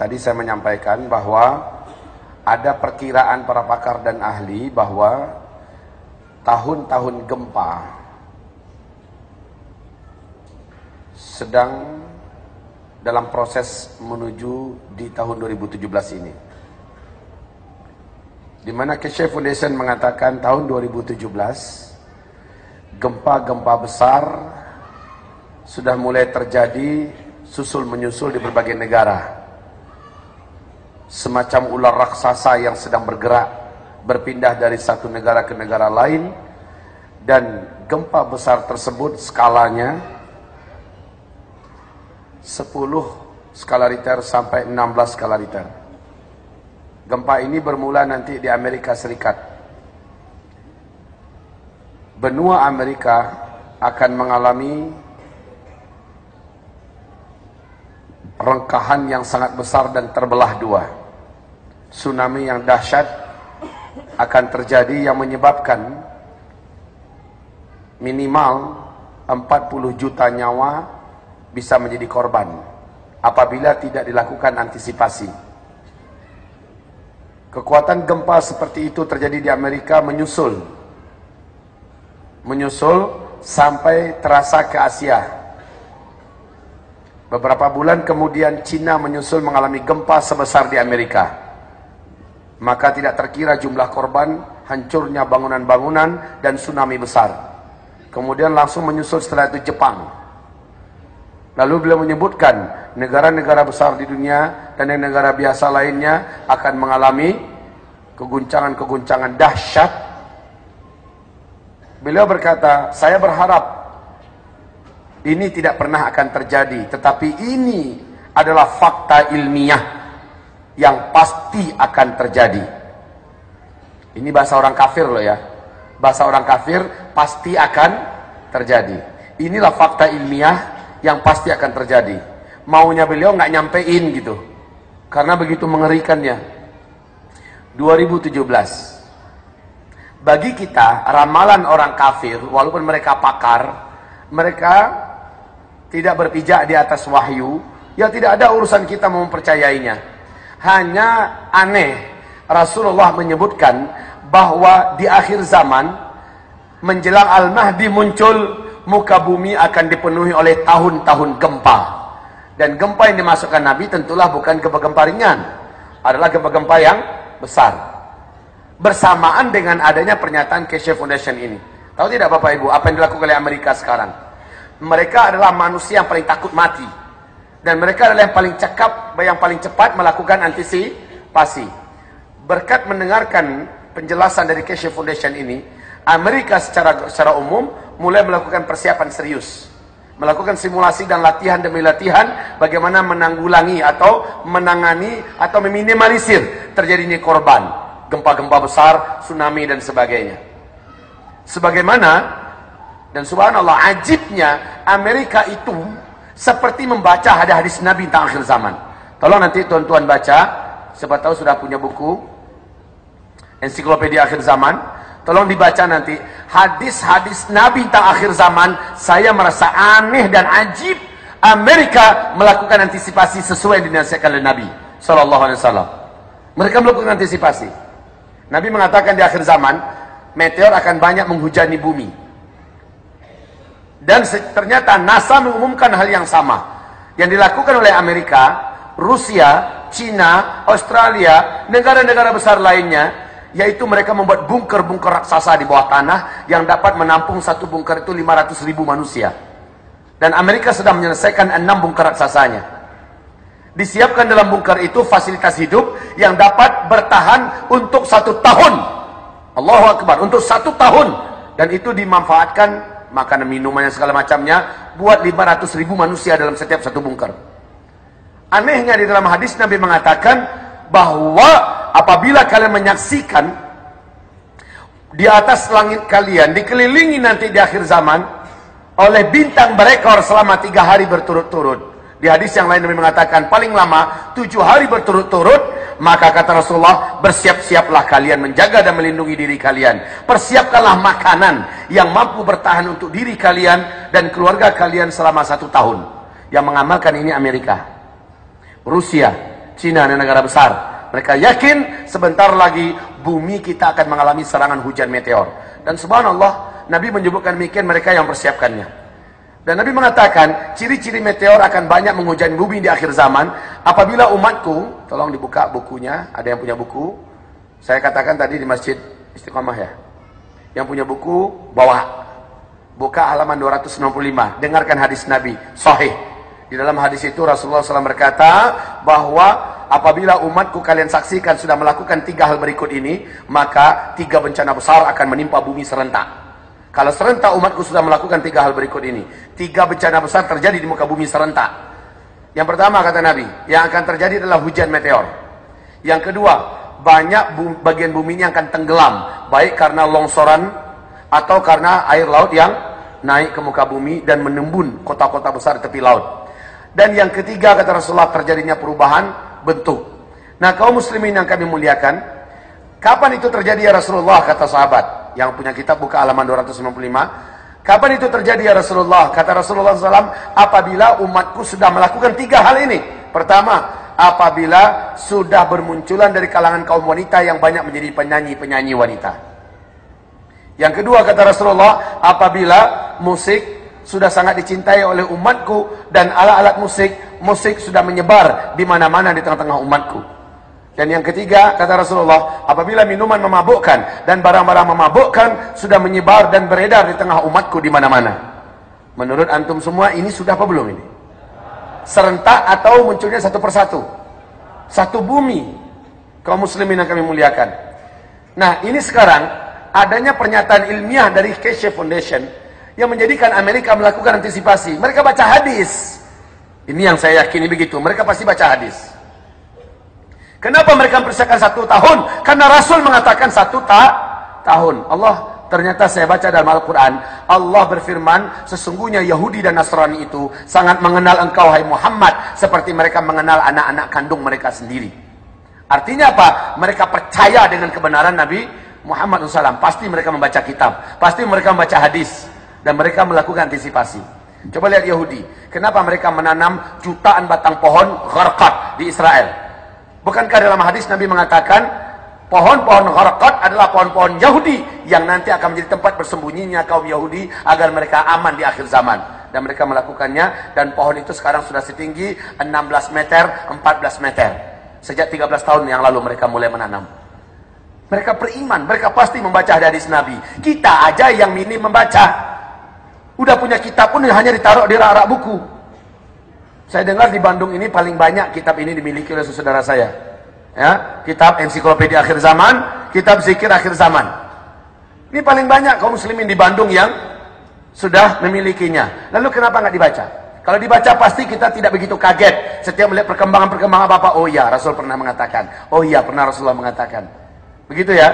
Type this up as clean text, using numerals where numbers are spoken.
tadi saya menyampaikan bahwa ada perkiraan para pakar dan ahli bahwa tahun-tahun gempa sedang dalam proses menuju di tahun 2017 ini, di mana Keshe Foundation mengatakan tahun 2017 gempa-gempa besar sudah mulai terjadi susul menyusul di berbagai negara, semacam ular raksasa yang sedang bergerak berpindah dari satu negara ke negara lain, dan gempa besar tersebut skalanya 10 skala Richter sampai 16 skala Richter. Gempa ini bermula nanti di Amerika Serikat. Benua Amerika akan mengalami rengkahan yang sangat besar dan terbelah dua. Tsunami yang dahsyat akan terjadi yang menyebabkan minimal 40 juta nyawa bisa menjadi korban apabila tidak dilakukan antisipasi. Kekuatan gempa seperti itu terjadi di Amerika menyusul sampai terasa ke Asia. Beberapa bulan kemudian Cina menyusul mengalami gempa sebesar di Amerika. Maka tidak terkira jumlah korban, hancurnya bangunan-bangunan dan tsunami besar. Kemudian langsung menyusul setelah itu Jepang. Lalu beliau menyebutkan negara-negara besar di dunia dan negara biasa lainnya akan mengalami keguncangan-keguncangan dahsyat. Beliau berkata, saya berharap ini tidak pernah akan terjadi, tetapi ini adalah fakta ilmiah yang pasti akan terjadi. Ini bahasa orang kafir loh ya. Bahasa orang kafir, pasti akan terjadi. Inilah fakta ilmiah yang pasti akan terjadi. Maunya beliau nggak nyampein gitu, karena begitu mengerikannya. 2017. Bagi kita, ramalan orang kafir, walaupun mereka pakar, mereka tidak berpijak di atas wahyu, ya tidak ada urusan kita mau mempercayainya. Hanya aneh, Rasulullah menyebutkan bahwa di akhir zaman, menjelang Al-Mahdi muncul, muka bumi akan dipenuhi oleh tahun-tahun gempa. Dan gempa yang dimasukkan Nabi tentulah bukan gempa-gempa ringan, adalah gempa-gempa yang besar. Bersamaan dengan adanya pernyataan Keshe Foundation ini. Tahu tidak Bapak Ibu, apa yang dilakukan oleh Amerika sekarang? Mereka adalah manusia yang paling takut mati. Dan mereka adalah yang paling cekap, yang paling cepat melakukan antisipasi. Berkat mendengarkan penjelasan dari Keshe Foundation ini, Amerika secara umum mulai melakukan persiapan serius, melakukan simulasi dan latihan demi latihan bagaimana menanggulangi atau menangani atau meminimalisir terjadinya korban gempa-gempa besar, tsunami dan sebagainya. Sebagaimana, dan subhanallah, ajibnya Amerika itu seperti membaca hadis-hadis Nabi tentang akhir zaman. Tolong nanti tuan-tuan baca, siapa tahu sudah punya buku ensiklopedia akhir zaman, tolong dibaca nanti hadis-hadis Nabi tentang akhir zaman. Saya merasa aneh dan ajib Amerika melakukan antisipasi sesuai yang dinasihatkan oleh Nabi SAW. Mereka melakukan antisipasi. Nabi mengatakan di akhir zaman meteor akan banyak menghujani bumi. Dan ternyata NASA mengumumkan hal yang sama yang dilakukan oleh Amerika, Rusia, Cina, Australia, negara-negara besar lainnya, yaitu mereka membuat bunker-bunker raksasa di bawah tanah yang dapat menampung satu bunker itu 500.000 manusia. Dan Amerika sedang menyelesaikan 6 bunker raksasanya. Disiapkan dalam bunker itu fasilitas hidup yang dapat bertahan untuk 1 tahun. Allahu Akbar, untuk 1 tahun. Dan itu dimanfaatkan makanan, minumannya, segala macamnya buat 500.000 manusia dalam setiap satu bunker. Anehnya di dalam hadis Nabi mengatakan bahwa apabila kalian menyaksikan di atas langit kalian dikelilingi nanti di akhir zaman oleh bintang berekor selama 3 hari berturut-turut. Di hadis yang lain Nabi mengatakan paling lama 7 hari berturut-turut. Maka kata Rasulullah, bersiap-siaplah kalian menjaga dan melindungi diri kalian. Persiapkanlah makanan yang mampu bertahan untuk diri kalian dan keluarga kalian selama 1 tahun. Yang mengamalkan ini Amerika, Rusia, Cina negara besar. Mereka yakin sebentar lagi bumi kita akan mengalami serangan hujan meteor. Dan subhanallah, Nabi menyebutkan demikian, mereka yang persiapkannya. Dan Nabi mengatakan, ciri-ciri meteor akan banyak menghujani bumi di akhir zaman. Apabila umatku, tolong dibuka bukunya, ada yang punya buku. Saya katakan tadi di Masjid Istiqomah ya. Yang punya buku, bawa. Buka halaman 265. Dengarkan hadis Nabi, sahih. Di dalam hadis itu Rasulullah SAW berkata bahwa apabila umatku kalian saksikan sudah melakukan 3 hal berikut ini, maka 3 bencana besar akan menimpa bumi serentak. Kalau serentak umatku sudah melakukan 3 hal berikut ini, 3 bencana besar terjadi di muka bumi serentak. Yang pertama kata Nabi, yang akan terjadi adalah hujan meteor. Yang kedua, banyak bagian bumi ini akan tenggelam, baik karena longsoran atau karena air laut yang naik ke muka bumi dan menembun kota-kota besar di tepi laut. Dan yang ketiga kata Rasulullah, terjadinya perubahan bentuk. Nah, kaum muslimin yang kami muliakan, kapan itu terjadi ya Rasulullah, kata sahabat. Yang punya kitab buka halaman 295. Kapan itu terjadi ya Rasulullah? Kata Rasulullah SAW, apabila umatku sudah melakukan 3 hal ini. Pertama, apabila sudah bermunculan dari kalangan kaum wanita yang banyak menjadi penyanyi-penyanyi wanita. Yang kedua kata Rasulullah, apabila musik sudah sangat dicintai oleh umatku dan alat-alat musik sudah menyebar di mana-mana di tengah-tengah umatku. Dan yang ketiga kata Rasulullah, apabila minuman memabukkan dan barang-barang memabukkan sudah menyebar dan beredar di tengah umatku di mana-mana. Menurut antum semua ini sudah apa belum ini? Serentak atau munculnya satu persatu? Satu bumi. Kaum muslimin yang kami muliakan. Nah, ini sekarang adanya pernyataan ilmiah dari Keshe Foundation yang menjadikan Amerika melakukan antisipasi. Mereka baca hadis. Ini yang saya yakini begitu. Mereka pasti baca hadis. Kenapa mereka mempersiapkan 1 tahun? Karena Rasul mengatakan 1 tahun. Allah, ternyata saya baca dalam Al-Quran, Allah berfirman, sesungguhnya Yahudi dan Nasrani itu sangat mengenal engkau, hai Muhammad, seperti mereka mengenal anak-anak kandung mereka sendiri. Artinya apa? Mereka percaya dengan kebenaran Nabi Muhammad SAW. Pasti mereka membaca kitab, pasti mereka membaca hadis, dan mereka melakukan antisipasi. Coba lihat Yahudi, kenapa mereka menanam jutaan batang pohon gharqad di Israel? Bukankah dalam hadis Nabi mengatakan pohon-pohon gharqad adalah pohon-pohon Yahudi yang nanti akan menjadi tempat bersembunyinya kaum Yahudi agar mereka aman di akhir zaman? Dan mereka melakukannya, dan pohon itu sekarang sudah setinggi 16 meter, 14 meter. Sejak 13 tahun yang lalu mereka mulai menanam. Mereka beriman, mereka pasti membaca hadis Nabi. Kita aja yang minim membaca. Udah punya kitab pun hanya ditaruh di rak-rak buku. Saya dengar di Bandung ini paling banyak kitab ini dimiliki oleh saudara saya. Ya, kitab ensiklopedia akhir zaman, kitab zikir akhir zaman. Ini paling banyak kaum muslimin di Bandung yang sudah memilikinya. Lalu kenapa nggak dibaca? Kalau dibaca pasti kita tidak begitu kaget setiap melihat perkembangan-perkembangan apa-apa. Oh iya, Rasul pernah mengatakan. Oh iya, pernah Rasulullah mengatakan. Begitu ya.